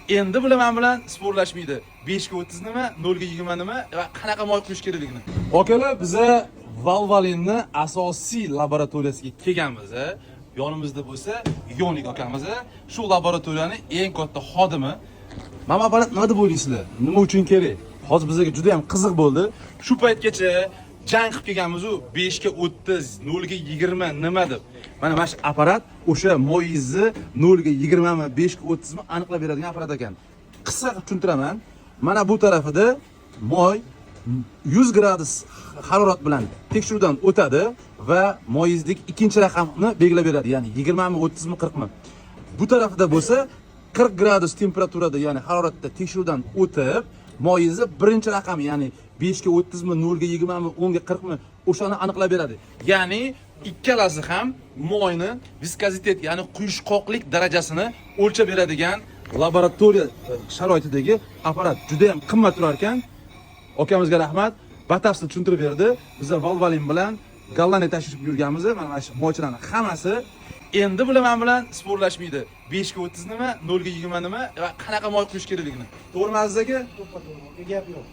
Endi bilaman bilan sporlashmaydi. 5 ga 30 nima, 0 ga 20 nima va qanaqa moy quyish kerakligini. Akalar, biza Valvolinni asosiy laboratoriyasiga kelganmiz. Yonimizda bo'lsa Yonik akamiz. Shu laboratoriyaning eng katta xodimi. Mana bu apparat nima deb o'ylaysizlar? Nima uchun kerak? Hozir bizga juda ham qiziq bo'ldi. Shu paytgacha jang qilib kelganmiz-ku, 5 ga 30, 0 ga 20 nima deb. Mana shu apparat o'sha moyizni 0 ga 20 mi, 5 ga 30 mi aniqlab beradigan apparat ekan. Qisqa qilib tushuntiraman. Mana bu tarafida moy 100 gradus harorat bilan tekshiruvdan o'tadi va moyizdagi ikkinchi raqamni belgilab beradi. Ya'ni 20 mi, 30 mi, 40 mi. Bu tarafida bo'lsa 40 gradus temperaturada, ya'ni haroratda tekshiruvdan o'tib, moyizni birinchi raqami, ya'ni 5 ga 30 mi, 0 ga 20 mi, 10 ga 40 mi o'shani aniqlab beradi. Ya'ni ikkalasi ham moyni viskozitet, ya'ni quyushqoqlik darajasini o'lchab beradigan laboratoriya sharoitidagi apparat. Juda ham qimmat turar ekan. Akamizga rahmat. Batafsil tushuntirib berdi. Biz Valvolin bilan Gollandiyaga tashrif buyurganmiz. Mana shu moychilarning hammasi endi bilaman bilan sporlashmaydi. 5 ga 30 nima, 0 ga 20 nima va qanaqa moy quyish kerakligini. To'g'rimi Aziz aka? To'ppa to'g'ri. Gap yo'q.